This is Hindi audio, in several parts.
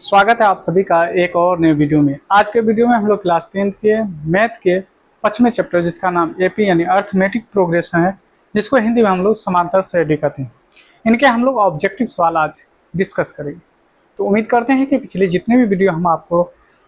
स्वागत है आप सभी का एक और नए वीडियो में। आज के वीडियो में हम लोग क्लास 10th के मैथ के 5वें चैप्टर जिसका नाम एपी यानी अर्थमेटिक प्रोग्रेशन है, जिसको हिंदी में हम लोग समांतर श्रेणी कहते हैं, इनके हम लोग ऑब्जेक्टिव सवाल आज डिस्कस करेंगे। तो उम्मीद करते हैं कि पिछले जितने भी वीडियो हम आपको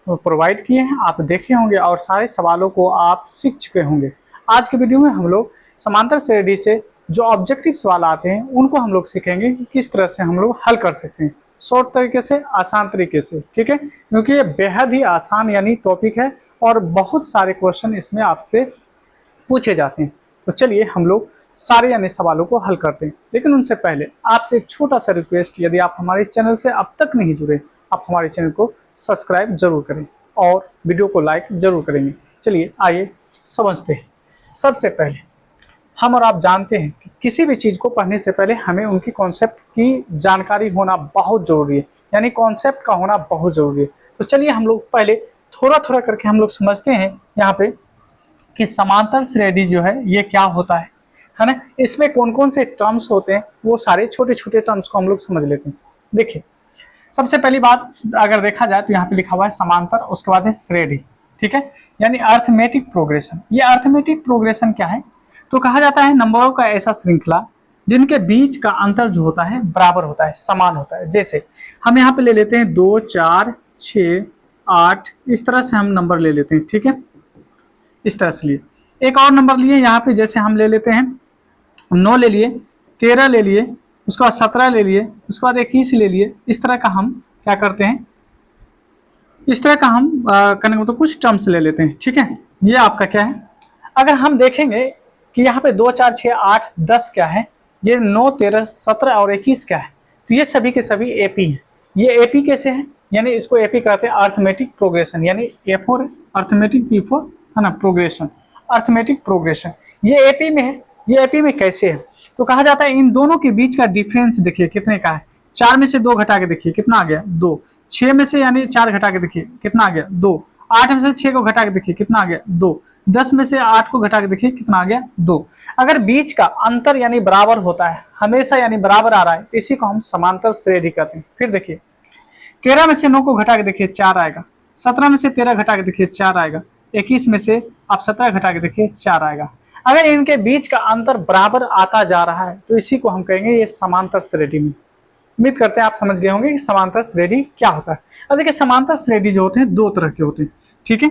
प्रोवाइड किए हैं आप देखे होंगे और सारे सवालों को आप सीख चुके होंगे। आज के वीडियो में हम लोग समांतर श्रेणी से जो ऑब्जेक्टिव सवाल आते हैं उनको हम लोग सीखेंगे कि किस तरह से हम लोग हल कर सकते हैं, शॉर्ट तरीके से, आसान तरीके से। ठीक है, क्योंकि ये बेहद ही आसान यानी टॉपिक है और बहुत सारे क्वेश्चन इसमें आपसे पूछे जाते हैं। तो चलिए हम लोग सारे यानी सवालों को हल करते हैं। लेकिन उनसे पहले आपसे एक छोटा सा रिक्वेस्ट, यदि आप हमारे इस चैनल से अब तक नहीं जुड़े, आप हमारे चैनल को सब्सक्राइब जरूर करें और वीडियो को लाइक जरूर करेंगे। चलिए आइए समझते हैं। सबसे पहले हम और आप जानते हैं कि किसी भी चीज़ को पढ़ने से पहले हमें उनकी कॉन्सेप्ट की जानकारी होना बहुत ज़रूरी है, यानी कॉन्सेप्ट का होना बहुत ज़रूरी है। तो चलिए हम लोग पहले थोड़ा थोड़ा करके हम लोग समझते हैं यहाँ पे कि समांतर श्रेणी जो है ये क्या होता है ना। इसमें कौन कौन से टर्म्स होते हैं वो सारे छोटे छोटे टर्म्स को हम लोग समझ लेते हैं। देखिए, सबसे पहली बात अगर देखा जाए तो यहाँ पे लिखा हुआ है समांतर, उसके बाद है श्रेणी। ठीक है, यानी अर्थमेटिक प्रोग्रेशन। ये अर्थमेटिक प्रोग्रेशन क्या है? तो कहा जाता है नंबरों का ऐसा श्रृंखला जिनके बीच का अंतर जो होता है बराबर होता है, समान होता है। जैसे हम यहाँ पे ले लेते हैं 2, 4, 6, 8, इस तरह से हम नंबर ले लेते हैं। ठीक है, इस तरह से लिए। एक और नंबर लिए यहाँ पे, जैसे हम ले लेते हैं 9 ले लिए, 13 ले लिए, उसके बाद 17 ले लिए, उसके बाद 21 ले लिए। इस तरह का हम क्या करते हैं, इस तरह का हम करने को तो कुछ टर्म्स ले लेते हैं। ठीक है, ये आपका क्या है? अगर हम देखेंगे कि यहाँ पे 2, 4, 6, 8, 10 क्या है, ये 9, 13, 17 और 21 क्या है, तो ये सभी के सभी एपी हैं। ये एपी कैसे हैं, यानी इसको एपी कहते हैं अर्थमेटिक प्रोग्रेशन, यानी A for arithmetic, P for है ना प्रोग्रेशन, अर्थमेटिक प्रोग्रेशन। ये एपी में है। ये एपी में कैसे है? तो कहा जाता है इन दोनों के बीच का डिफरेंस देखिए कितने का है। 4 में से 2 घटा के देखिए कितना आ गया, 2। 6 में से यानी 4 घटा के देखिए कितना आ गया, 2। 8 में से 6 को घटा के देखिए कितना आ गया, 2। 10 में से 8 को घटा के देखिए कितना आ गया, 2। अगर बीच का अंतर यानी बराबर होता है हमेशा, यानी बराबर आ रहा है, इसी को हम समांतर श्रेणी कहते हैं। फिर देखिए 13 में से 9 को घटा के देखिए 4 आएगा, 17 में से 13 घटा के देखिए 4 आएगा, 21 में से आप 17 घटा के देखिए 4 आएगा। अगर इनके बीच का अंतर बराबर आता जा रहा है तो इसी को हम कहेंगे ये समांतर श्रेणी में। उम्मीद करते हैं आप समझ गए होंगे कि समांतर श्रेणी क्या होता है। अब देखिए समांतर श्रेणी जो होते हैं 2 तरह के होते हैं। ठीक है,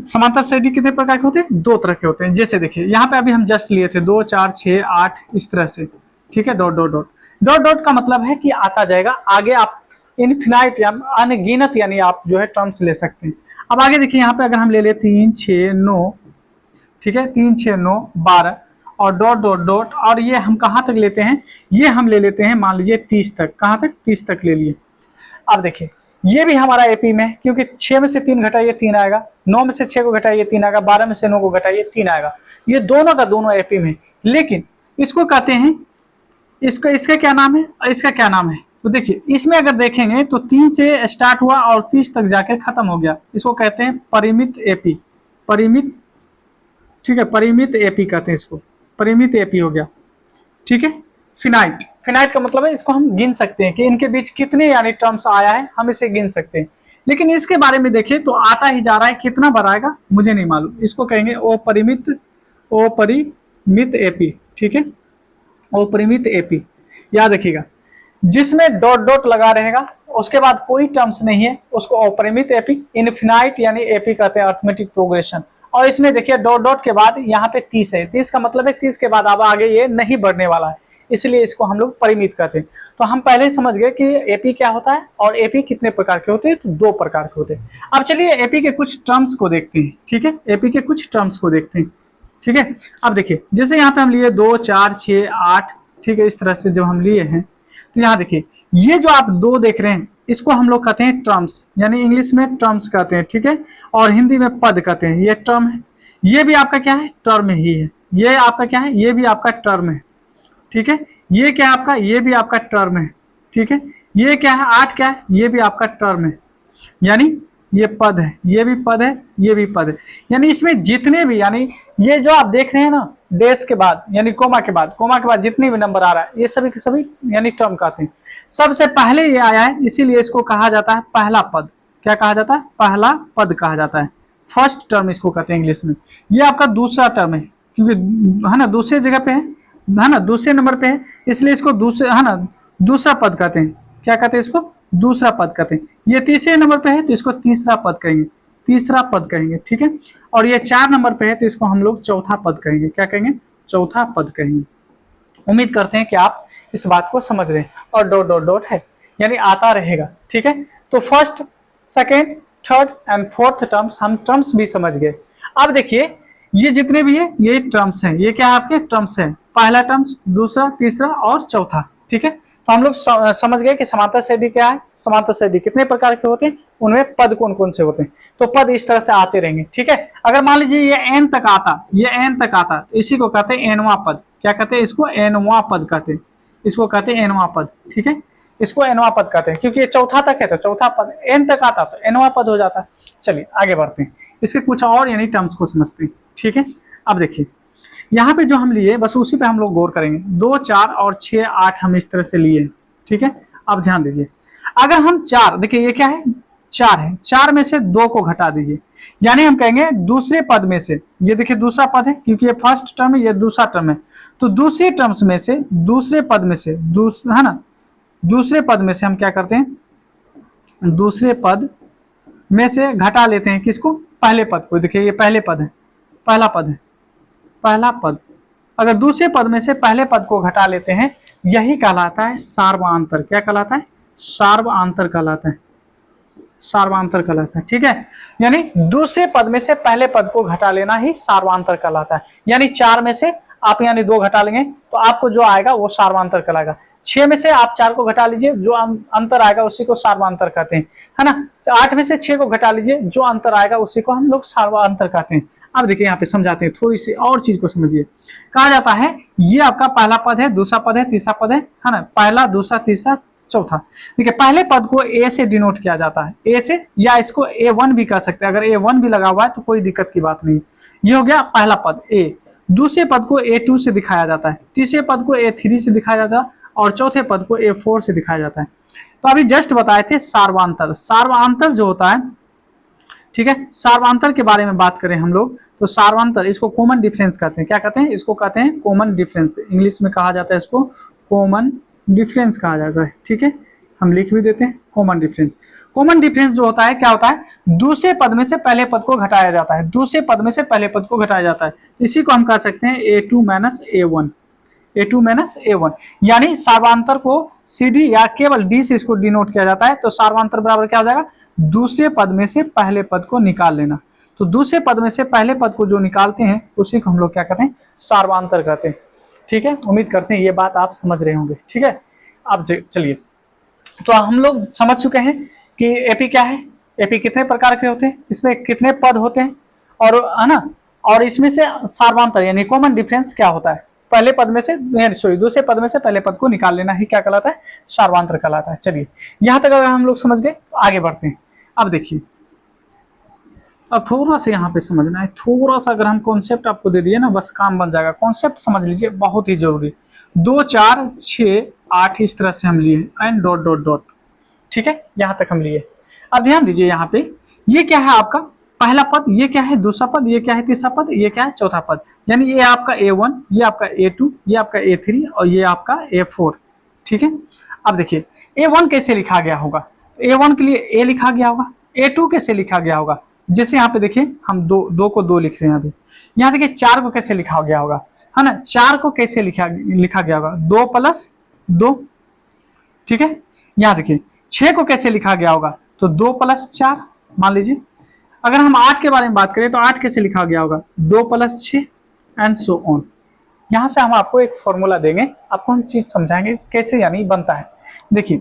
समांतर श्रेणी कितने प्रकार के होते हैं? 2 तरह के होते हैं। जैसे देखिए यहाँ पे अभी हम जस्ट लिए थे 2, 4, 6, 8 इस तरह से। ठीक है, dot dot dot dot dot का मतलब है कि आता जाएगा आगे, आप इनफिनाइट या अनगिनत यानी आप जो है टर्म्स ले सकते हैं। अब आगे देखिए यहाँ पे अगर हम ले ले 3, 6, 9, ठीक है, 3, 6, 9, 12 और डॉट डॉट डॉट, और ये हम कहाँ तक लेते हैं, ये हम ले लेते हैं मान लीजिए 30 तक। कहाँ तक? 30 तक ले लिए। अब देखिए ये भी हमारा एपी में, क्योंकि 6 में से 3 घटाइए 3 आएगा, 9 में से 6 को घटाइए 3 आएगा, 12 में से 9 को घटाइए 3 आएगा। ये दोनों का दोनों एपी में। लेकिन इसको कहते हैं, इसका क्या नाम है, इसका क्या नाम है? तो देखिए इसमें अगर देखेंगे तो 3 से स्टार्ट हुआ और 30 तक जाकर खत्म हो गया। इसको कहते हैं परिमित एपी, परिमित। ठीक है, परिमित एपी कहते हैं इसको, परिमित एपी हो गया। ठीक है, फिनाइट, फिनाइट का मतलब है इसको हम गिन सकते हैं कि इनके बीच कितने यानी टर्म्स आया है, हम इसे गिन सकते हैं। लेकिन इसके बारे में देखिए तो आता ही जा रहा है, कितना बार आएगा मुझे नहीं मालूम। इसको कहेंगे अपरिमित, अपरिमित एपी। ठीक है, अपरिमित एपी याद रखिएगा। जिसमें डॉट डॉट लगा रहेगा उसके बाद कोई टर्म्स नहीं है उसको अपरिमित एपी, इनफिनाइट यानी एपी कहते हैं अर्थमेटिक प्रोग्रेशन। और इसमें देखिए डॉट डॉट के बाद यहाँ पे 30 है, 30 का मतलब है 30 के बाद अब आगे ये नहीं बढ़ने वाला है, इसलिए इसको हम लोग परिमित कहते हैं। तो हम पहले ही समझ गए कि एपी क्या होता है और एपी कितने प्रकार के होते हैं, तो 2 प्रकार के होते हैं। अब चलिए एपी के कुछ टर्म्स को देखते हैं। ठीक है, एपी के कुछ टर्म्स को देखते हैं। ठीक है, अब देखिए जैसे यहाँ पे हम लिए 2, 4, 6, 8, ठीक है, इस तरह से जब हम लिए हैं तो यहाँ देखिए ये जो आप 2 देख रहे हैं इसको हम लोग कहते हैं टर्म्स, यानी इंग्लिश में टर्म्स कहते हैं। ठीक है, और हिंदी में पद कहते हैं। ये टर्म है, ये भी आपका क्या है, टर्म ही है। ये आपका क्या है, ये भी आपका टर्म है। ठीक है, ये क्या है आपका, ये भी आपका टर्म है। ठीक है, ये क्या है 8 क्या है, ये भी आपका टर्म है। यानी ये पद है, ये भी पद है, ये भी पद है। यानी इसमें जितने भी, यानी ये जो आप देख रहे हैं ना डेस के बाद यानी कोमा के बाद जितने भी नंबर आ रहा है ये सभी के सभी यानी टर्म कहते हैं। सबसे पहले ये आया है इसीलिए इसको कहा जाता है पहला पद। क्या कहा जाता है? पहला पद कहा जाता है, फर्स्ट टर्म इसको कहते हैं इंग्लिश में। ये आपका दूसरा टर्म है क्योंकि है ना दूसरे जगह पे है ना दूसरे नंबर पे है, इसलिए इसको दूसरे है ना दूसरा पद कहते हैं। क्या कहते हैं इसको? दूसरा पद कहते हैं। ये तीसरे नंबर पे है तो इसको तीसरा पद कहेंगे, तीसरा पद कहेंगे, ठीक है। और ये 4 नंबर पे है तो इसको हम लोग चौथा पद कहेंगे। क्या कहेंगे? चौथा पद कहेंगे। उम्मीद करते हैं कि आप इस बात को समझ रहे हैं। और डॉट डॉट डॉट है यानी आता रहेगा, ठीक है। तो first, second, third and fourth terms, हम टर्म्स भी समझ गए। अब देखिए ये जितने भी है ये टर्म्स हैं। ये क्या है? आपके टर्म्स हैं। पहला टर्म्स, दूसरा, तीसरा और चौथा, ठीक है। तो हम लोग समझ गए कि समांतर श्रेणी क्या है। समांतर श्रेणी कितने प्रकार के होते हैं, उनमें पद कौन कौन से होते हैं। तो पद इस तरह से आते रहेंगे, ठीक है। अगर मान लीजिए ये एन तक आता, ये एन तक आता, इसी को कहते हैं एनवां पद। क्या कहते हैं इसको? एनवां पद कहते हैं। इसको कहते हैं एनवां पद, ठीक है। इसको एनवां पद कहते हैं क्योंकि ये चौथा तक है तो चौथा पद, एन तक आता तो एनवां पद हो जाता है। चलिए आगे बढ़ते हैं, इसके कुछ और यानी टर्म्स को समझते हैं, ठीक है। अब देखिए यहाँ पे जो हम लिए बस उसी पे हम लोग गौर करेंगे। 2, 4 और 6, 8 हम इस तरह से लिए, ठीक है। अब ध्यान दीजिए, अगर हम 4, देखिए ये क्या है? 4 है, 4 में से 2 को घटा दीजिए, यानी हम कहेंगे दूसरे पद में से, ये देखिए दूसरा पद है क्योंकि ये फर्स्ट टर्म है, ये दूसरा टर्म है, तो दूसरे टर्म्स में से, दूसरे पद में से, है ना, दूसरे पद में से हम क्या करते हैं? दूसरे पद में से घटा लेते हैं किसको? पहले पद को। देखिए ये पहले पद है, पहला पद है, पहला पद। अगर दूसरे पद में से पहले पद को घटा लेते हैं, यही कहलाता है सार्वआंतर। क्या कहलाता है? सार्वआंतर कहलाता है, सार्वआंतर कहलाता है, ठीक है। यानी दूसरे पद में से पहले पद को घटा लेना ही सार्वआंतर कहलाता है। यानी 4 में से आप यानी 2 घटा लेंगे तो आपको जो आएगा वो सार्वआंतर कहलाएगा। 6 में से आप 4 को घटा लीजिए, जो अंतर आएगा उसी को सार्वआंतर कहते हैं, है ना। 8 में से 6 को घटा लीजिए, जो अंतर आएगा उसी को हम लोग सार्वआंतर कहते हैं। अब देखिए यहाँ पे समझाते हैं, थोड़ी सी और चीज को समझिए। कहा जाता है ये आपका पहला पद है, दूसरा पद है, तीसरा पद है ना। पहला, दूसरा, तीसरा, चौथा। देखिए पहले पद को ए से डिनोट किया जाता है, ए से, या इसको A1 भी कह सकते हैं। अगर A1 भी लगा हुआ है तो कोई दिक्कत की बात नहीं। ये हो गया पहला पद ए। दूसरे पद को A2 से दिखाया जाता है, तीसरे पद को A3 से दिखाया जाता है और चौथे पद को A4 से दिखाया जाता है। तो अभी जस्ट बताए थे सार्वआंतर। सार्वआंतर जो होता है, ठीक है, सार्वआंतर के बारे में बात करें हम लोग तो सार्वआंतर, इसको कॉमन डिफरेंस कहते हैं। क्या कहते हैं? इसको कहते हैं कॉमन डिफरेंस। इंग्लिश में कहा जाता है इसको कॉमन डिफरेंस कहा जाता है, ठीक है। हम लिख भी देते हैं कॉमन डिफरेंस। कॉमन डिफरेंस जो होता है क्या होता है? दूसरे पद में से पहले पद को घटाया जाता है, दूसरे पद में से पहले पद को घटाया जाता है। इसी को हम कह सकते हैं A2 minus A1, A2 minus A1। यानी सार्वआंतर को CD या केवल D से इसको डिनोट किया जाता है। तो सार्वआंतर बराबर क्या हो जाएगा? दूसरे पद में से पहले पद को निकाल लेना। तो दूसरे पद में से पहले पद को जो निकालते हैं उसी को हम लोग क्या कहते हैं? सार्वआंतर कहते हैं, ठीक है। उम्मीद करते हैं ये बात आप समझ रहे होंगे, ठीक है। अब चलिए, तो हम लोग समझ चुके हैं कि एपी क्या है, एपी कितने प्रकार के होते हैं, इसमें कितने पद होते हैं, और है ना, और इसमें से सार्वआंतर यानी कॉमन डिफरेंस क्या होता है। पहले पद में से सॉरी दूसरे पद में से पहले पद को निकाल लेना ही क्या कहलाता है? सार्वआंतर कहलाता है। चलिए यहां तक अगर हम लोग समझ गए तो आगे बढ़ते हैं। अब देखिए, अब थोड़ा सा यहाँ पे समझना है, थोड़ा सा अगर हम कॉन्सेप्ट आपको दे दिए ना बस काम बन जाएगा। कॉन्सेप्ट समझ लीजिए, बहुत ही जरूरी। 2, 4, 6, 8 इस तरह से हम लिए एंड डॉट डॉट डॉट, ठीक है, यहाँ तक हम लिए। अब ध्यान दीजिए यहाँ पे, ये क्या है आपका पहला पद, ये क्या है दूसरा पद, ये क्या है तीसरा पद, ये क्या है चौथा पद। यानी ये आपका A1, ये आपका A2, ये आपका A3 और ये आपका A4, ठीक है। अब देखिए A1 कैसे लिखा गया होगा? A1 के लिए A लिखा गया होगा। A2 कैसे लिखा गया होगा? जैसे यहाँ पे देखिए हम दो को 2 लिख रहे हैं अभी। यहाँ देखिए 4 को कैसे लिखा गया होगा, है ना। 4 को कैसे लिखा गया होगा? 2 + 2, ठीक है। यहाँ देखिए 6 को कैसे लिखा गया होगा? तो 2 + 4 मान लीजिए। अगर हम 8 के बारे में बात करें तो 8 कैसे लिखा गया होगा? 2 + 6 एंड सो ऑन। यहाँ से हम आपको एक फॉर्मूला देंगे, आपको हम चीज समझाएंगे कैसे यानी बनता है। देखिए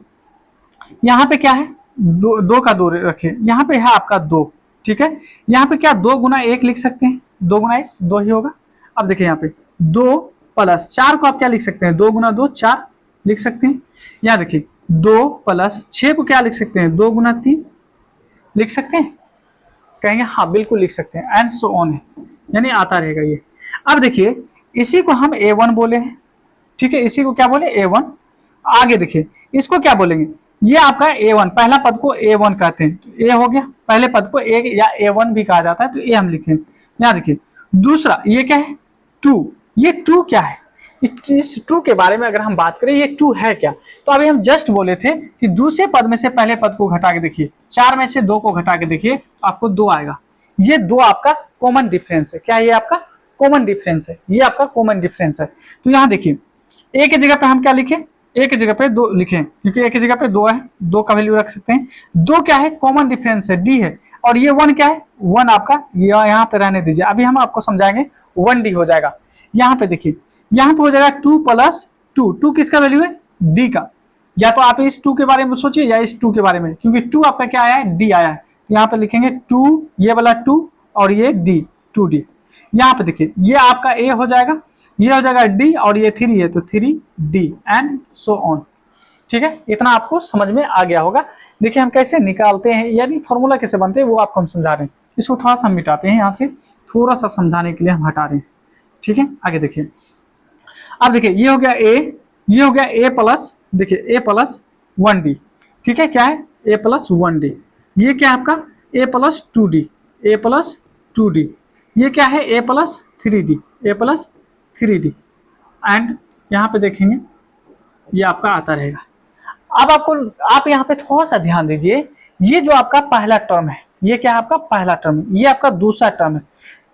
यहाँ पे क्या है, 2 का 2 रखिए, यहाँ पे है आपका 2, ठीक है। यहाँ पे क्या 2 × 1 लिख सकते हैं, 2 × 1 2 ही होगा। अब देखिए यहाँ पे 2 + 4 को आप क्या लिख सकते हैं? 2 × 2 4 लिख सकते हैं। यहाँ देखिए 2 + 6 को क्या लिख सकते हैं? 2 × 3 लिख सकते हैं? कहेंगे हाँ बिल्कुल लिख सकते हैं, एंड सो ऑन है, यानी आता रहेगा ये। अब देखिए इसी को हम A1 बोले हैं, ठीक है, इसी को क्या बोले A1। आगे देखिए इसको क्या बोलेंगे, ये आपका A1, पहला पद को A1 कहते हैं, तो A हो गया, पहले पद को A या A1 भी कहा जाता है, तो A हम लिखें। यहाँ देखिए दूसरा ये क्या है 2, ये 2 क्या है, इस 2 के बारे में अगर हम बात करें ये 2 है क्या, तो अभी हम जस्ट बोले थे कि दूसरे पद में से पहले पद को घटा के देखिए, 4 में से 2 को घटा के देखिए तो आपको 2 आएगा। ये 2 आपका कॉमन डिफरेंस है, क्या है ये आपका कॉमन डिफरेंस है, ये आपका कॉमन डिफरेंस है। तो यहाँ देखिए ए की जगह पे हम क्या लिखें, ए की जगह पे 2 लिखें, क्योंकि ए की जगह पे 2 है, 2 का वैल्यू रख सकते हैं। 2 क्या है कॉमन डिफरेंस है, डी है, और ये 1 क्या है, 1 आपका यहाँ पे रहने दीजिए, अभी हम आपको समझाएंगे 1D हो जाएगा। यहाँ पे देखिए यहाँ पे हो जाएगा 2 + 2, 2 किसका वैल्यू है, डी का, या तो आप इस 2 के बारे में सोचिए या इस 2 के बारे में, क्योंकि 2 आपका क्या आया है, डी आया है, यहाँ पे लिखेंगे 2, ये वाला 2 और ये डी, 2D। यहाँ पे देखिए ये आपका ए हो जाएगा, ये हो जाएगा डी, और ये 3 है तो 3D एंड सो ऑन। ठीक है, इतना आपको समझ में आ गया होगा। देखिए हम कैसे निकालते हैं, यानी फॉर्मूला कैसे बनते हैं वो आपको हम समझा रहे हैं। इसको थोड़ा सा हम मिटाते हैं, यहाँ से थोड़ा सा समझाने के लिए हम हटा रहे हैं। ठीक है, आगे देखिए, अब देखिए ये हो गया ए, ये हो गया A प्लस, देखिए A + 1D, ठीक है, क्या है A + 1D, ये क्या है आपका A + 2D, A + 2D, ये क्या है A + 3D, A + 3D, and यहाँ पे देखेंगे ये आपका आता रहेगा। अब आपको आप यहाँ पे थोड़ा सा ध्यान दीजिए, ये जो आपका पहला टर्म है, ये क्या है आपका पहला टर्म, ये आपका दूसरा टर्म है।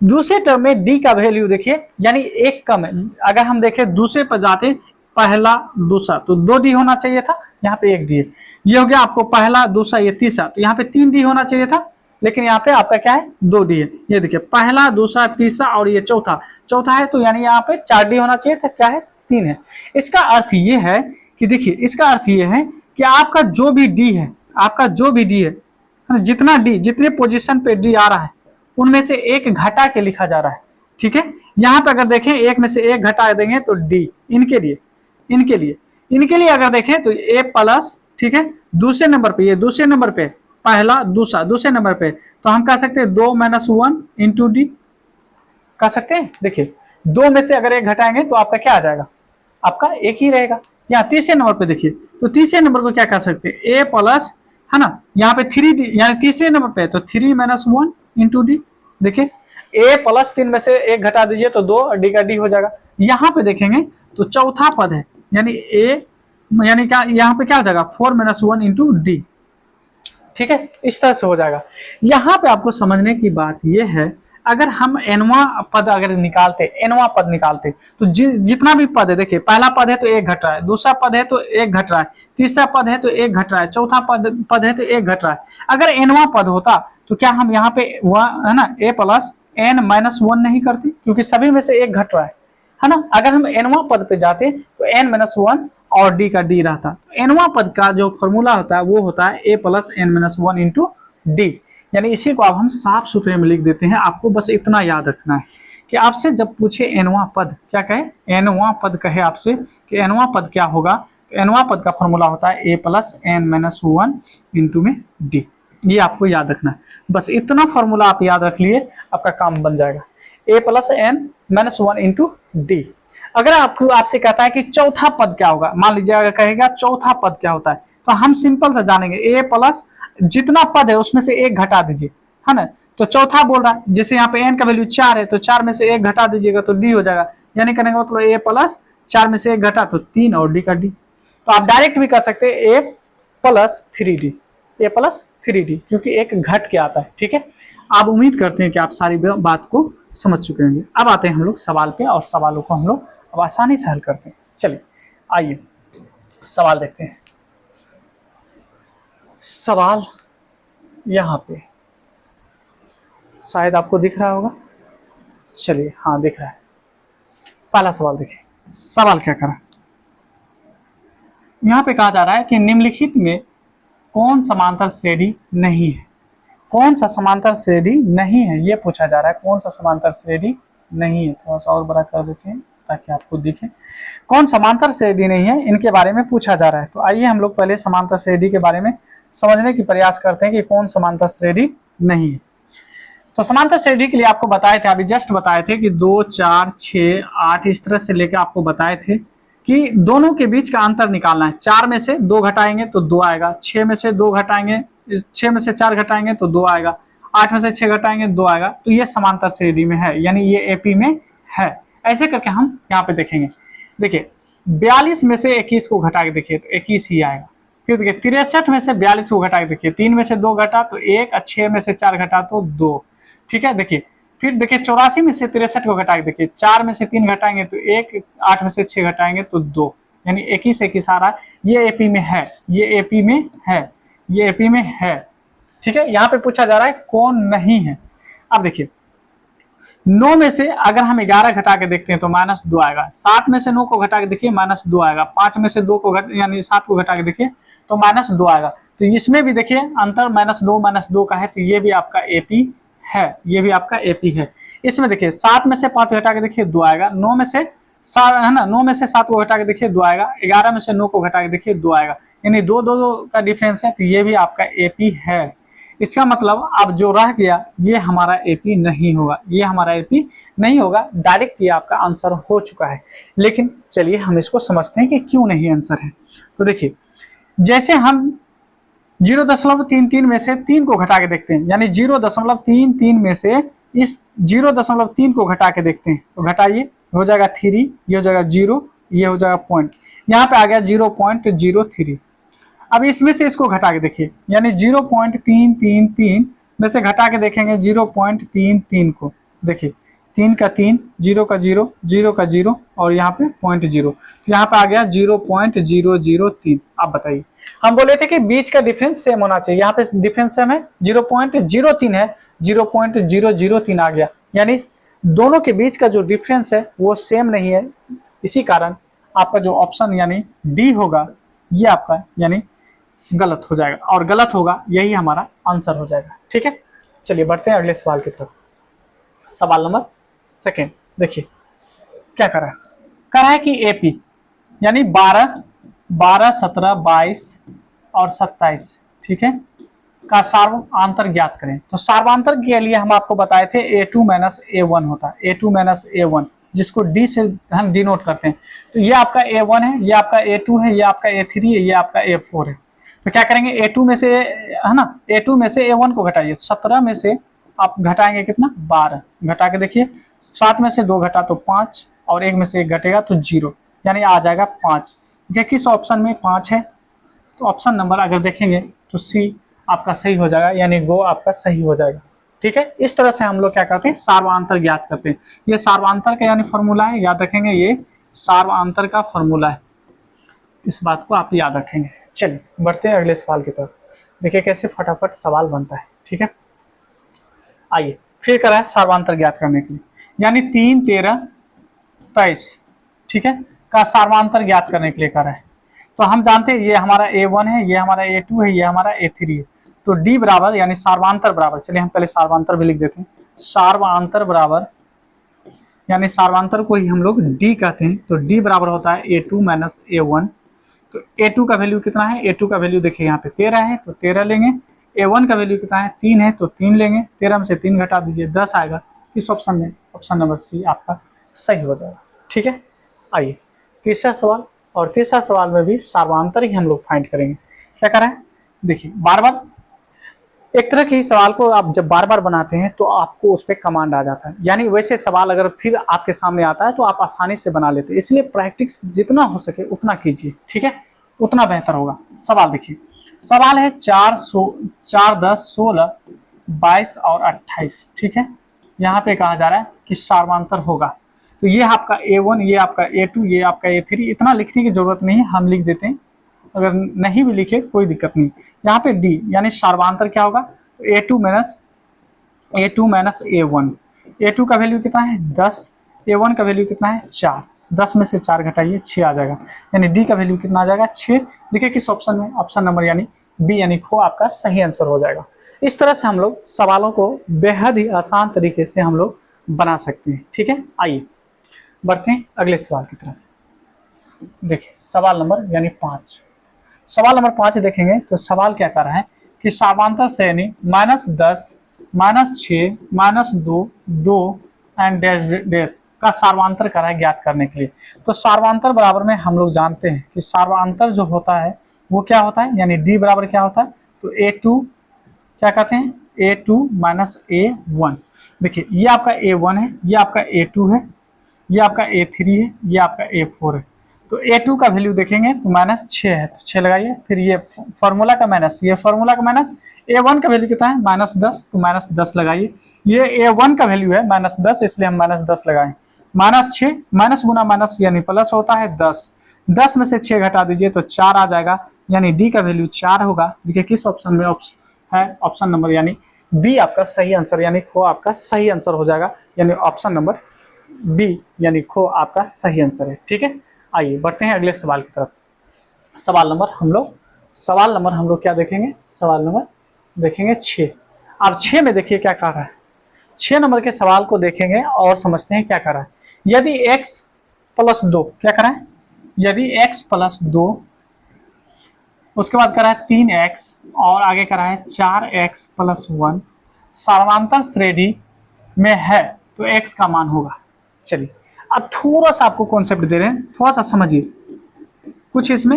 दूसरे टर्म में डी का वैल्यू देखिए, यानी एक कम है, अगर हम देखें दूसरे पर जाते पहला दूसरा तो 2D होना चाहिए था, यहाँ पे 1D है। ये हो गया आपको पहला दूसरा ये तीसरा, तो यहाँ पे 3D होना चाहिए था, लेकिन यहाँ पे आपका क्या है 2D है। ये देखिए पहला दूसरा तीसरा और ये चौथा, चौथा है, तो यानी यहाँ पे 4D होना चाहिए था, क्या है 3 है। इसका अर्थ ये है कि देखिए इसका अर्थ ये है कि आपका जो भी डी है, आपका जो भी डी है, जितना डी, जितने पोजीशन पे डी आ रहा है उनमें से एक घटा के लिखा जा रहा है। ठीक है, यहाँ पे अगर देखें एक में से एक घटा देंगे तो डी, इनके लिए इनके लिए इनके लिए अगर देखें तो A+, ठीक है, दूसरे नंबर पे, ये दूसरे नंबर पे पहला दूसरा, दूसरे नंबर पे, तो हम कह सकते हैं 2 - 1 × D कह सकते हैं। देखिए 2 में से अगर एक घटाएंगे तो आपका क्या आ जाएगा, आपका एक ही रहेगा। यहाँ तीसरे नंबर पे देखिए, तो तीसरे नंबर को क्या कर सकते हैं A+, है ना, यहाँ पे 3D, यानी तीसरे नंबर पे तो 3 - 1 × D। देखिए A+ 3 में से एक घटा दीजिए तो 2, D का D हो जाएगा। यहाँ पे देखेंगे तो चौथा पद है, यानी A, यानी क्या यहाँ पे क्या हो जाएगा 4 - 1 × D। ठीक है, इस तरह से हो जाएगा। यहाँ पे आपको समझने की बात यह है, अगर हम nवां पद अगर निकालते, nवां पद निकालते, तो जितना भी पद है, देखिए पहला पद है तो एक घट रहा है, दूसरा पद है तो एक घट रहा है, तीसरा पद है तो एक घट रहा है, चौथा पद है तो एक घट रहा है। अगर nवां पद होता तो क्या हम यहाँ पे है ना A + n - 1 नहीं करते, क्योंकि सभी में से एक घट रहा है ना। अगर हम nवां पद पे जाते तो n - 1 और D का D रहता। तो nवां पद का जो फॉर्मूला होता है वो होता है A + n - 1 × D, यानी इसी को अब हम साफ सुथरे में लिख देते हैं। आपको बस इतना याद रखना है कि आपसे जब पूछे nवां पद, क्या कहे nवां पद कहे आपसे कि nवां पद क्या होगा, तो nवां पद का फॉर्मूला होता है A + n - 1 × D। ये आपको याद रखना है, बस इतना फॉर्मूला आप याद रख लिए, आपका काम बन जाएगा। A + n - 1 × D। अगर आपसे कहता है कि चौथा पद क्या होगा, मान लीजिए अगर कहेगा चौथा पद क्या होता है, तो हम सिंपल से जानेंगे A+ जितना पद है उसमें से एक घटा दीजिए, है ना। तो चौथा बोल रहा है, जैसे यहाँ पे n का वैल्यू 4 है तो 4 में से एक घटा दीजिएगा तो D हो जाएगा, यानी कहने का मतलब A+ 4 में से एक घटा तो 3 और D का D। तो आप डायरेक्ट भी कर सकते हैं A + 3D, A + 3D, क्योंकि एक घट के आता है। ठीक है, आप उम्मीद करते हैं कि आप सारी बात को समझ चुके होंगे। अब आते हैं हम लोग सवाल पे, और सवालों को हम लोग अब आसानी से हल करते हैं। चलिए आइए सवाल देखते हैं। सवाल यहाँ पे शायद आपको दिख रहा होगा, चलिए हाँ दिख रहा है। पहला सवाल देखिए, सवाल क्या करा, यहाँ पे कहा जा रहा है कि निम्नलिखित में कौन समांतर श्रेणी नहीं है। कौन सा समांतर श्रेणी नहीं है ये पूछा जा रहा है, कौन सा समांतर श्रेणी नहीं है। थोड़ा सा और बड़ा कर देते हैं ताकि आपको दिखे, कौन समांतर श्रेणी नहीं है, इनके बारे में पूछा जा रहा है। तो आइए हम लोग पहले समांतर श्रेणी के बारे में समझने की प्रयास करते हैं कि कौन समांतर श्रेणी नहीं है। तो समांतर श्रेणी के लिए आपको बताए थे, अभी जस्ट बताए थे कि 2, 4, 6, 8 इस तरह से लेकर आपको बताए थे कि दोनों के बीच का अंतर निकालना है। 4 में से 2 घटाएंगे तो 2 आएगा, 6 में से 2 घटाएंगे, 6 में से 4 घटाएंगे तो 2 आएगा, 8 में से 6 घटाएंगे 2 आएगा। तो ये समांतर श्रेणी में है, यानी ये एपी में है। ऐसे करके हम यहाँ पे देखेंगे। देखिए 42 में से 21 को घटा के देखिए तो 21 ही आएगा। फिर देखिए 63 में से 42 को घटा के देखिए, 3 में से 2 घटा तो 1, 6 में से 4 घटा तो 2। ठीक है, देखिए फिर देखिए 84 में से 63 को घटा के देखिए, 4 में से 3 घटाएंगे तो 1, 8 में से 6 घटाएंगे तो 2, यानी 21 21 आ रहा है। ये एपी में है, ये एपी में है, ये एपी में है। ठीक है, यहाँ पे पूछा जा रहा है कौन नहीं है। अब देखिए 9 में से अगर हम 11 घटा के देखते हैं तो -2 आएगा, 7 में से 9 को घटा के देखिए -2 आएगा, 5 में से 2 को यानी 7 को घटा के देखिए तो -2 आएगा। तो इसमें भी देखिए अंतर -2 का है, तो ये भी आपका एपी है, ये भी आपका एपी है। इसमें देखिए 7 में से 5 घटा के देखिए 2 आएगा, 9 में से है ना, 9 में से 7 को घटा के देखिए 2 आएगा, 11 में से 9 को घटा के देखिए 2 आएगा, यानी 2 का डिफरेंस है, तो ये भी आपका एपी है। इसका मतलब अब जो रह गया ये हमारा एपी नहीं होगा, ये हमारा एपी नहीं होगा, डायरेक्ट ये आपका आंसर हो चुका है। लेकिन चलिए हम इसको समझते हैं कि क्यों नहीं आंसर है। तो देखिए जैसे हम 0.33 में से 3 को घटा के देखते हैं, यानी 0.33 में से इस 0.3 को घटा के देखते हैं, तो घटाइए, हो जाएगा 3, ये हो जाएगा 0, ये हो जाएगा पॉइंट, यहाँ पे आ गया 0.03। अब इसमें से इसको घटा के देखिए, यानी 0.333 में से घटा के देखेंगे 0.33 को, देखिए 3 का 3, 0 का 0, 0 का 0 और यहाँ पे 0.0, तो यहाँ पे आ गया 0.003। आप बताइए, हम बोले थे कि बीच का डिफरेंस सेम होना चाहिए, यहाँ पे डिफरेंस सेम है, 0.03 है, 0.003 आ गया, यानी दोनों के बीच का जो डिफरेंस है वो सेम नहीं है। इसी कारण आपका जो ऑप्शन यानी डी होगा ये आपका यानी गलत हो जाएगा, और गलत होगा यही हमारा आंसर हो जाएगा। ठीक है, चलिए बढ़ते हैं अगले सवाल की तरफ। सवाल नंबर 2 देखिए क्या कर रहा है कि एपी यानी 12, 17, 22 और 27, ठीक है, का सार्वआंतर ज्ञात करें। तो सार्वआंतर के लिए हम आपको बताए थे A2 - A1 होता है, A2 - A1, जिसको D से हम डिनोट करते हैं। तो ये आपका A1 है, ये आपका A2 है, ये आपका A3 है, ये आपका A4 है। तो क्या करेंगे, A2 में से है ना, A2 में से A1 को घटाइए, 17 में से आप घटाएंगे कितना, 12, घटा के देखिए, 7 में से 2 घटा तो 5 और 1 में से 1 घटेगा तो 0, यानी आ जाएगा 5। ये किस ऑप्शन में 5 है, तो ऑप्शन नंबर अगर देखेंगे तो सी आपका सही हो जाएगा, यानी गो आपका सही हो जाएगा। ठीक है, इस तरह से हम लोग क्या करते हैं, सार्वआंतर ज्ञात करते हैं। ये सार्वआंतर का यानी फॉर्मूला है, याद रखेंगे, ये सार्वआंतर का फॉर्मूला है, इस बात को आप याद रखेंगे। चलिए बढ़ते हैं अगले सवाल की तरफ, देखिए कैसे फटाफट सवाल बनता है। ठीक है, आइए फिर करा है सार्वआंतर ज्ञात करने के लिए, यानी 3, 13, 23, ठीक है, का सार्वआंतर ज्ञात करने के लिए करा है। तो हम जानते हैं ये हमारा A1 है, ये हमारा A2 है, ये हमारा A3 है। तो D बराबर यानी सार्वआंतर बराबर, चलिए हम पहले सार्वआंतर भी लिख देते हैं, सार्वआंतर बराबर यानी सार्वआंतर को ही हम लोग D कहते हैं। तो D बराबर होता है A2 - A1। तो A2 का वैल्यू कितना है, A2 का वैल्यू देखिए यहाँ पे 13 है, तो 13 लेंगे। A1 का वैल्यू कितना है, 3 है, तो 3 लेंगे, 13 में से 3 घटा दीजिए, 10 आएगा। इस ऑप्शन में ऑप्शन नंबर सी आपका सही हो जाएगा। ठीक है, आइए तीसरा सवाल, और तीसरा सवाल में भी सार्वआंतर ही हम लोग फाइंड करेंगे। क्या करें, देखिए बार बार एक तरह के सवाल को आप जब बार बार बनाते हैं तो आपको उस पर कमांड आ जाता है, यानी वैसे सवाल अगर फिर आपके सामने आता है तो आप आसानी से बना लेते हैं। इसलिए प्रैक्टिस जितना हो सके उतना कीजिए, ठीक है, उतना बेहतर होगा। सवाल देखिए, सवाल है 4, 10, 16, 22 और 28। ठीक है, यहाँ पे कहा जा रहा है कि सार्वआंतर होगा। तो ये आपका A1, ये आपका A2, ये आपका A3, इतना लिखने की जरूरत नहीं है, हम लिख देते हैं, अगर नहीं भी लिखे कोई दिक्कत नहीं। यहाँ पे D यानी सार्वआंतर क्या होगा, A2 - A1। A2 का वैल्यू कितना है 10, A1 का वैल्यू कितना है 4, 10 में से 4 घटाइए 6 आ जाएगा, यानी D का वैल्यू कितना आ जाएगा 6। देखिए किस ऑप्शन में, ऑप्शन नंबर यानी B यानी खो आपका सही आंसर हो जाएगा। इस तरह से हम लोग सवालों को बेहद ही आसान तरीके से हम लोग बना सकते हैं। ठीक है, आइए बढ़ते हैं अगले सवाल की तरफ। देखिए सवाल नंबर यानी 5, सवाल नंबर 5 देखेंगे तो सवाल क्या कर रहा है कि समांतर श्रेणी -10, -6, -2, 2 एंड डैश डैश का सार्वंतर करा है ज्ञात करने के लिए। तो सार्वंतर बराबर में हम लोग जानते हैं कि सार्वंतर जो होता है वो क्या होता है, यानी डी बराबर क्या होता है, तो A2 क्या कहते हैं, A2 माइनस A1। देखिए ये आपका A1 है, ये आपका A2 है, ये आपका A3 है, ये आपका A4 है। तो A2 का वैल्यू देखेंगे तो -6 है, तो 6 लगाइए। फिर ये फॉर्मूला का माइनस, ये फॉर्मूला का माइनस, A1 का वैल्यू कितना है -10, तो -10 लगाइए। ये A1 का वैल्यू है -10, इसलिए हम -10 लगाएं। -6 माइनस गुना माइनस यानी प्लस होता है 10, 10 में से 6 घटा दीजिए तो 4 आ जाएगा, यानी डी का वैल्यू 4 होगा। देखिए किस ऑप्शन में है, ऑप्शन नंबर यानी बी आपका सही आंसर, यानी खो आपका सही आंसर हो जाएगा, यानी ऑप्शन नंबर बी यानी खो आपका सही आंसर है। ठीक है, आइए बढ़ते हैं अगले सवाल की तरफ। सवाल नंबर हम लोग क्या देखेंगे, सवाल नंबर देखेंगे 6। अब 6 में देखिए क्या कह रहा है, 6 नंबर के सवाल को देखेंगे और समझते हैं क्या कर रहा है। यदि x + 2 क्या कर रहा है, यदि x + 2, उसके बाद करा है 3x और आगे करा है 4x + 1 समांतर श्रेणी में है तो x का मान होगा। चलिए अब थोड़ा सा आपको कॉन्सेप्ट दे रहे हैं, थोड़ा सा समझिए, कुछ इसमें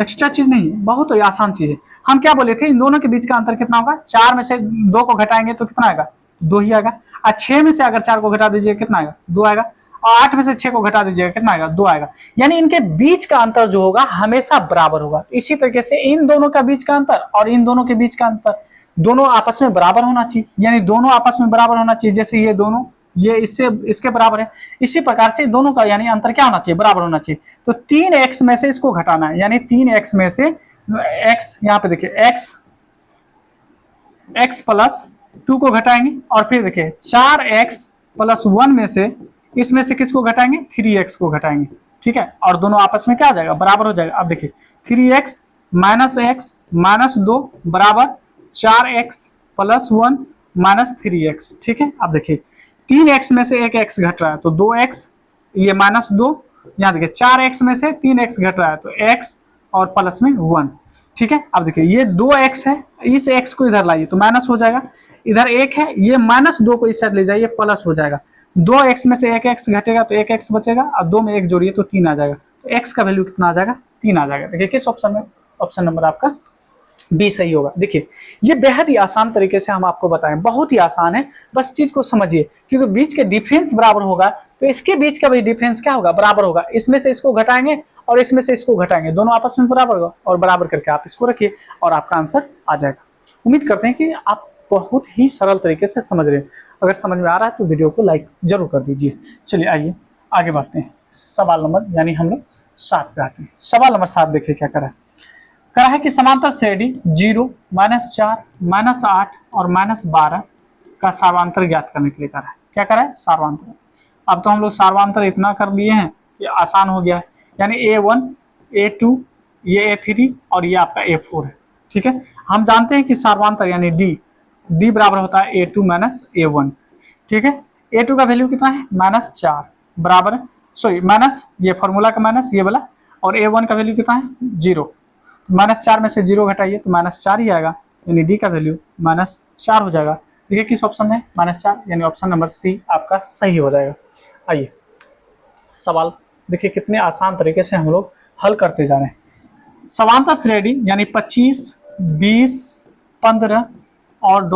एक्स्ट्रा चीज नहीं है, बहुत ही आसान चीज है। हम क्या बोले थे, इन दोनों के बीच का अंतर कितना होगा, 4 में से 2 को घटाएंगे तो कितना आएगा, 2 ही आएगा। और 6 में से अगर 4 को घटा दीजिए कितना आएगा, 2 आएगा। और 8 में से 6 को घटा दीजिएगा कितना आएगा, 2 आएगा। यानी इनके बीच का अंतर जो होगा हमेशा बराबर होगा। इसी तरीके से इन दोनों का बीच का अंतर और इन दोनों के बीच का अंतर दोनों आपस में बराबर होना चाहिए, यानी दोनों आपस में बराबर होना चाहिए। जैसे ये दोनों, ये इससे इसके बराबर है, इसी प्रकार से दोनों का यानी अंतर क्या होना चाहिए, बराबर होना चाहिए। तो 3x में से इसको घटाना है, यानी 3x में से x, यहाँ पे देखिए x + 2 को घटाएंगे और फिर देखिए 4x + 1 में से इसमें से किसको घटाएंगे, 3x को घटाएंगे। ठीक है, और दोनों आपस में क्या हो जाएगा, बराबर हो जाएगा। अब देखिए 3x - x - 2 बराबर 4x + 1 - 3x। ठीक है, अब देखिए 3x में से एक x घट रहा है तो 2x, ये -2, यहाँ देखिए 4x में से 3x घट रहा है तो x और प्लस में 1। ठीक है, अब देखिए ये 2x है, इस x को इधर लाइए तो माइनस हो जाएगा, इधर 1 है, ये -2 को इस साइड ले जाइए प्लस हो जाएगा। 2x में से 1x घटेगा तो 1x बचेगा और 2 में 1 जोड़िए तो 3 आ जाएगा। तो x का वैल्यू कितना आ जाएगा, 3 आ जाएगा। देखिए किस ऑप्शन में, ऑप्शन नंबर आपका बी सही होगा। देखिए ये बेहद ही आसान तरीके से हम आपको बताएं, बहुत ही आसान है, बस चीज को समझिए। क्योंकि बीच के डिफरेंस बराबर होगा तो इसके बीच का भी डिफरेंस क्या होगा, बराबर होगा। इसमें से इसको घटाएंगे और इसमें से इसको घटाएंगे, दोनों आपस में बराबर होगा और बराबर करके आप इसको रखिए और आपका आंसर आ जाएगा। उम्मीद करते हैं कि आप बहुत ही सरल तरीके से समझ रहे हैं। अगर समझ में आ रहा है तो वीडियो को लाइक जरूर कर दीजिए। चलिए आइए आगे बढ़ते हैं। सवाल नंबर यानी हम लोग 7 पे आते हैं। सवाल नंबर 7 देखिए क्या करा है कि समांतर श्रेणी 0, -4, -8 और -12 का सार्वंतर ज्ञात करने के लिए करा है। क्या करा है, सार्वंतर। अब तो हम लोग सार्वंतर इतना कर लिए हैं कि आसान हो गया है, यानी A1, A2, ये A3 और ये आपका A4 है। ठीक है, हम जानते हैं कि सार्वंतर यानी D बराबर होता है A2 - A1। ठीक है, A2 का वैल्यू कितना है, -4 बराबर, सॉरी माइनस, ये फॉर्मूला का माइनस ये वाला, और A1 का वैल्यू कितना है, 0। -4 में से 0 घटाइए तो -4 ही आएगा, यानी डी का वैल्यू -4 हो जाएगा। देखिए किस ऑप्शन में, -4, यानी ऑप्शन नंबर सी आपका सही हो जाएगा। आइए सवाल देखिए कितने आसान तरीके से हम लोग हल करते जा रहे हैं। समांतर श्रेणी यानी 25, 20, 15 और ...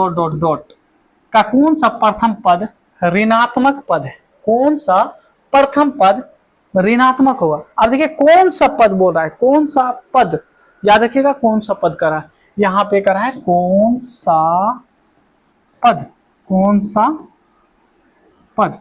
का कौन सा प्रथम पद ऋणात्मक पद है, कौन सा प्रथम पद ऋणात्मक होगा। अब देखिए कौन सा पद बोल रहा है, कौन सा पद, याद रखिएगा कौन सा पद करा है, यहाँ पे करा है कौन सा पद, कौन सा पद,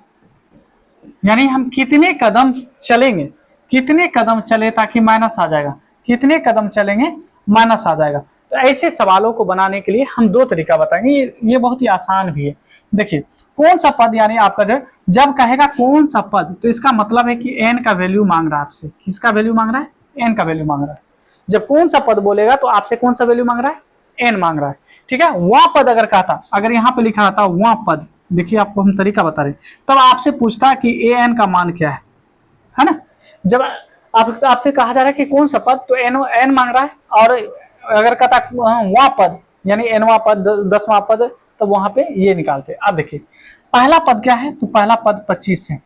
यानी हम कितने कदम चलेंगे, कितने कदम चले ताकि माइनस आ जाएगा, कितने कदम चलेंगे माइनस आ जाएगा। तो ऐसे सवालों को बनाने के लिए हम 2 तरीका बताएंगे, ये बहुत ही आसान भी है। देखिए कौन सा पद, यानी आपका जब कहेगा कौन सा पद तो इसका मतलब है कि n का वैल्यू मांग रहा है आपसे। किसका वैल्यू मांग रहा है, n का वैल्यू मांग रहा है। जब कौन सा पद बोलेगा तो आपसे कौन सा वैल्यू मांग रहा है, n मांग रहा है। ठीक है, वह पद अगर कहता, अगर यहाँ पे लिखा था वह पद, देखिए आपको हम तरीका बता रहे, तब आपसे पूछता कि an का मान क्या है ना। जब आपसे कहा जा रहा है कि कौन सा पद, तो एन मांग रहा है, और अगर कहता वहां पद यानी एनवा पद, 10वां पद, तो वहां पे ये निकालते। अब देखिए पहला पद क्या है, तो पहला पद 25 है।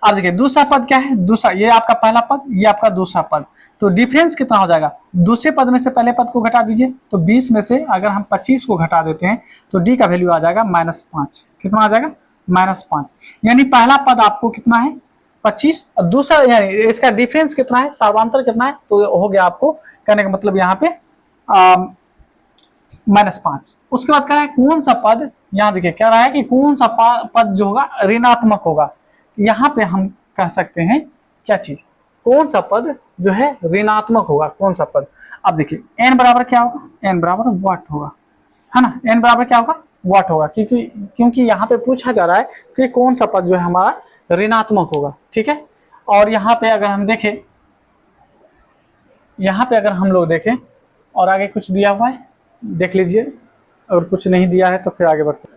अब देखिए दूसरा पद क्या है, दूसरा, ये आपका पहला पद, ये आपका दूसरा पद, तो डिफरेंस कितना हो जाएगा, दूसरे पद में से पहले पद को घटा दीजिए, तो 20 में से अगर हम 25 को घटा देते हैं तो डी का वैल्यू आ जाएगा -5। कितना आ जाएगा, -5। यानी पहला पद आपको कितना है 25, और दूसरा यानी इसका डिफरेंस कितना है, सार्वांतर कितना है, तो हो गया आपको कहने का मतलब यहाँ पे -5। उसके बाद कह रहा है कौन सा पद, यहाँ देखिए कह रहा है कि कौन सा पद जो होगा ऋणात्मक होगा। यहाँ पे हम कह सकते हैं क्या चीज, कौन सा पद जो है ऋणात्मक होगा, कौन सा पद। अब देखिए n बराबर क्या होगा, n बराबर वाट होगा, है ना, n बराबर क्या होगा, वाट होगा, क्योंकि यहाँ पे पूछा जा रहा है कि कौन सा पद जो है हमारा ऋणात्मक होगा। ठीक है, और यहाँ पे अगर हम देखें, यहाँ पे अगर हम लोग देखें और आगे कुछ दिया हुआ है देख लीजिए, अगर कुछ नहीं दिया है तो फिर आगे बढ़ते।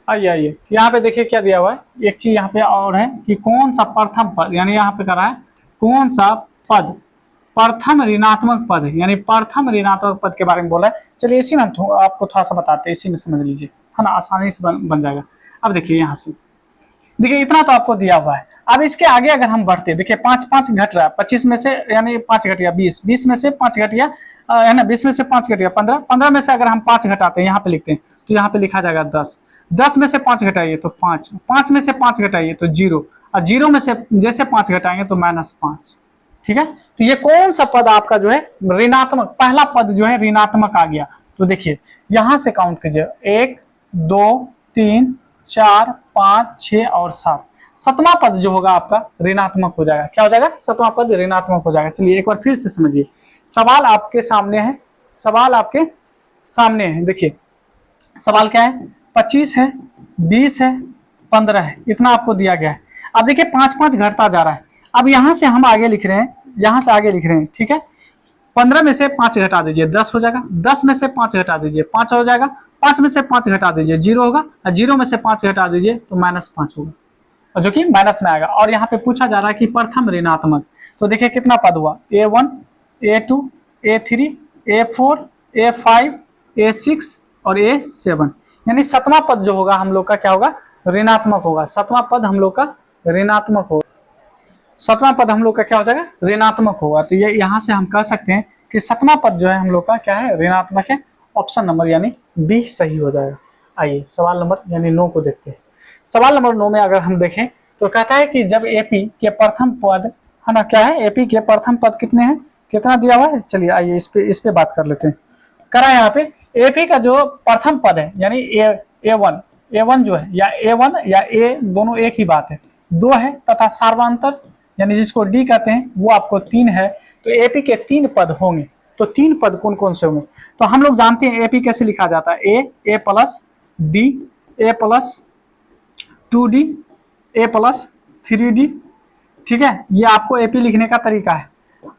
आइए यहाँ पे देखिए क्या दिया हुआ है, एक चीज यहाँ पे और है कि कौन सा प्रथम पद, यानी यहाँ पे कर रहा है कौन सा पद प्रथम ऋणात्मक पद है, यानी प्रथम ऋणात्मक पद के बारे में बोला है। चलिए इसी में आपको थोड़ा सा बताते हैं, इसी में समझ लीजिए, है ना, आसानी से बन जाएगा। अब देखिए यहाँ से देखिए इतना तो आपको दिया हुआ है। अब इसके आगे अगर हम बढ़ते, देखिए 5 घट रहा है, 25 में से यानी 5 घटिया 20, 20 में से 5 घटिया है ना, 20 में से 5 घटिया 15, 15 में से अगर हम 5 घटाते हैं, यहाँ पे लिखते हैं, तो यहाँ पे लिखा जाएगा 10, 10 में से 5 घटाइए तो 5, 5 में से 5 घटाइए तो 0, और 0 में से जैसे 5 घटाएंगे तो -5। ठीक है, तो ये कौन सा पद आपका जो है ऋणात्मक, पहला पद जो है ऋणात्मक आ गया। तो देखिए यहां से काउंट कीजिए, 1 2 3 4 5 6 और 7, सतवां पद जो होगा आपका ऋणात्मक हो जाएगा। क्या हो जाएगा, सतवां पद ऋणात्मक हो जाएगा। चलिए एक बार फिर से समझिए, सवाल आपके सामने है, सवाल आपके सामने है। देखिए सवाल क्या है, 25 है, 20 है, 15 है, इतना आपको दिया गया है। अब देखिए 5 घटता जा रहा है। अब यहां से हम आगे लिख रहे हैं, यहां से आगे लिख रहे हैं। ठीक है, 15 में से 5 घटा दीजिए 10 हो जाएगा, 10 में से 5 घटा दीजिए 5 हो जाएगा, 5 में से 5 घटा दीजिए 0 होगा, और 0 में से 5 घटा दीजिए तो -5 होगा, और जो कि माइनस में आएगा। और यहाँ पे पूछा जा रहा है कि प्रथम ऋणात्मक, तो देखिए कितना पद हुआ, A1 A2 A3 A4 A5 A6 और A7, यानी सतवां पद जो होगा हम लोग का क्या होगा, ऋणात्मक होगा। सतवां पद हम लोग का ऋणात्मक होगा, सतवां पद हम लोग का क्या हो जाएगा, ऋणात्मक होगा। तो ये यहाँ से हम कह सकते हैं कि सतवां पद जो है हम लोग का क्या है, ऋणात्मक है। ऑप्शन नंबर यानी बी सही हो जाएगा। आइए सवाल नंबर यानी 9 को देखते हैं। सवाल नंबर 9 में अगर हम देखें तो कहता है कि जब एपी के प्रथम पद, है ना, क्या है, एपी के प्रथम पद कितने हैं, कितना दिया हुआ है। चलिए आइए इस पे बात कर लेते हैं। करा यहाँ पे एपी का जो प्रथम पद है यानी ए वन जो है, या A1 या ए दोनों एक ही बात है, 2 है, तथा सार्वांतर यानी जिसको डी कहते हैं वो आपको 3 है। तो एपी के 3 पद होंगे। तो 3 पद कौन कौन से होंगे, तो हम लोग जानते हैं एपी कैसे लिखा जाता है, ए प्लस डी, ए प्लस 2D, ए प्लस 3D। ठीक है, ये आपको एपी लिखने का तरीका है।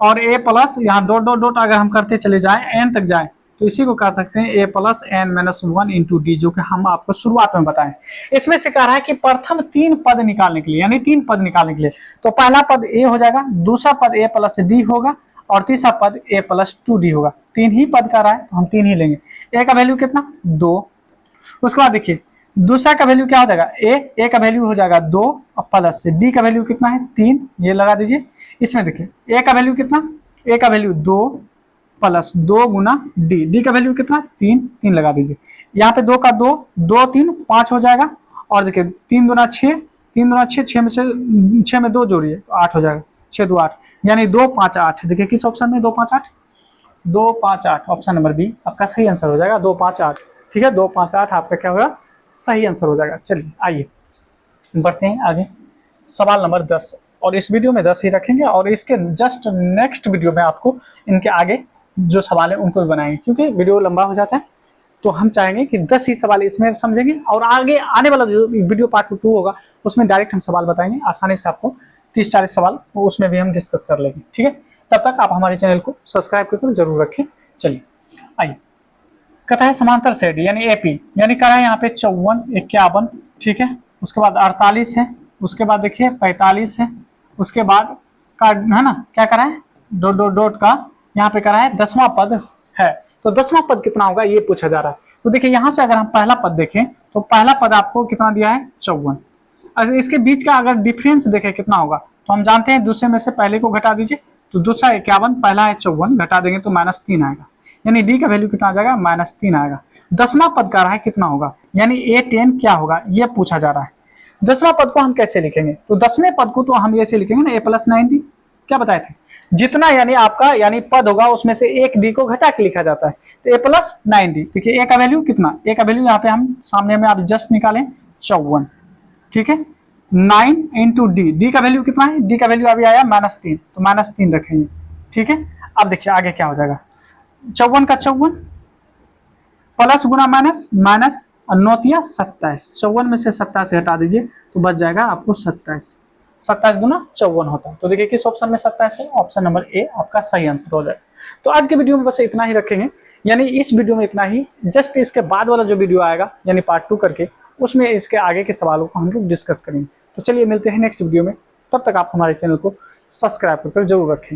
और ए प्लस यहाँ डॉट डॉट डॉट अगर हम करते चले जाए एन तक जाए तो इसी को कह सकते हैं A plus N minus 1 into D, जो कि हम आपको शुरुआत में बताएं। इसमें से कह रहा है कि प्रथम 3 पद निकालने के लिए, यानी 3 पद निकालने के लिए, तो पहला पद ए हो जाएगा, दूसरा पद ए प्लस डी होगा, और तीसरा पद ए प्लस 2D होगा। 3 ही पद का रहा है तो हम 3 ही लेंगे। ए का वैल्यू कितना, 2। उसके बाद देखिए दूसरा का वैल्यू क्या हो जाएगा, ए का वैल्यू हो जाएगा 2 और प्लस से डी का वैल्यू कितना है 3, ये लगा दीजिए। इसमें देखिए ए का वैल्यू कितना, ए का वैल्यू 2 प्लस 2 गुना डी का वैल्यू कितना 3, 3 लगा दीजिए। यहाँ पे 2 का 2, 2 3 5 हो जाएगा। और देखिए 3 दूना 6, 3 दूना 6, 6 में से 6 में 2 जोड़िए तो 8 हो जाएगा, 6 2 8, यानी 2 5 8। देखिए किस ऑप्शन में 2 5 8, 2 5 8, ऑप्शन नंबर बी आपका सही आंसर हो जाएगा, 2 5 8। ठीक है, 2 5 8 आपका क्या होगा, सही आंसर हो जाएगा। चलिए आइए बढ़ते हैं आगे, सवाल नंबर 10, और इस वीडियो में 10 ही रखेंगे, और इसके जस्ट नेक्स्ट वीडियो में आपको इनके आगे जो सवाल है उनको भी बनाएंगे, क्योंकि वीडियो लंबा हो जाता है। तो हम चाहेंगे कि 10 ही सवाल इसमें समझेंगे, और आगे आने वाला जो वीडियो पार्ट 2 होगा उसमें डायरेक्ट हम सवाल बताएंगे आसानी से, आपको 30-40 सवाल उसमें भी हम डिस्कस कर लेंगे। ठीक है, तब तक आप हमारे चैनल को सब्सक्राइब करके जरूर रखें। चलिए आइए, कहता है समांतर श्रेणी यानी एपी, यानी करा है यहाँ पे 54 51, ठीक है, उसके बाद 48 है, उसके बाद देखिए 45 है, उसके बाद का है ना, क्या करा है, डॉट डॉट डॉट का यहाँ पे करा है 10वां पद है। तो 10वां पद कितना होगा ये पूछा जा रहा है। तो देखिए यहाँ से अगर हम पहला पद देखें तो पहला पद आपको कितना दिया है 54। अगर इसके बीच का अगर डिफरेंस देखें कितना होगा, तो हम जानते हैं दूसरे में से पहले को घटा दीजिए, तो दूसरा 51, पहला है 54, घटा देंगे तो -3 आएगा, यानी डी का वैल्यू कितना आ जाएगा, -3 आएगा। 10वां पद का रहा है कितना होगा, यानी A10 क्या होगा ये पूछा जा रहा है। 10वां पद को हम कैसे लिखेंगे, तो 10वें पद को तो हम ऐसे लिखेंगे ना, A+90, क्या बताए थे, जितना यानी आपका यानी पद होगा उसमें से एक डी को घटा के लिखा जाता है, तो A+90। देखिए ए का वैल्यू कितना, ए का वैल्यू यहाँ पे हम सामने में आप जस्ट निकालें 54, ठीक है, 9 इंटू डी, डी का वैल्यू कितना है, डी का वैल्यू अभी आया -3, तो -3 रखेंगे, ठीक है। अब देखिए आगे क्या हो जाएगा, 54 का 54 प्लस गुना माइनस, माइनस और 9 तिया 27, 54 में से 27 हटा दीजिए तो बच जाएगा आपको 27, 27 गुना 54 होता है। तो देखिए किस ऑप्शन में 27 है, ऑप्शन नंबर ए आपका सही आंसर हो जाएगा। तो आज के वीडियो में बस इतना ही रखेंगे, यानी इस वीडियो में इतना ही। जस्ट इसके बाद वाला जो वीडियो आएगा यानी पार्ट 2 करके, उसमें इसके आगे के सवालों को हम लोग डिस्कस करेंगे। तो चलिए मिलते हैं नेक्स्ट वीडियो में, तब तक आप हमारे चैनल को सब्सक्राइब कर जरूर रखें।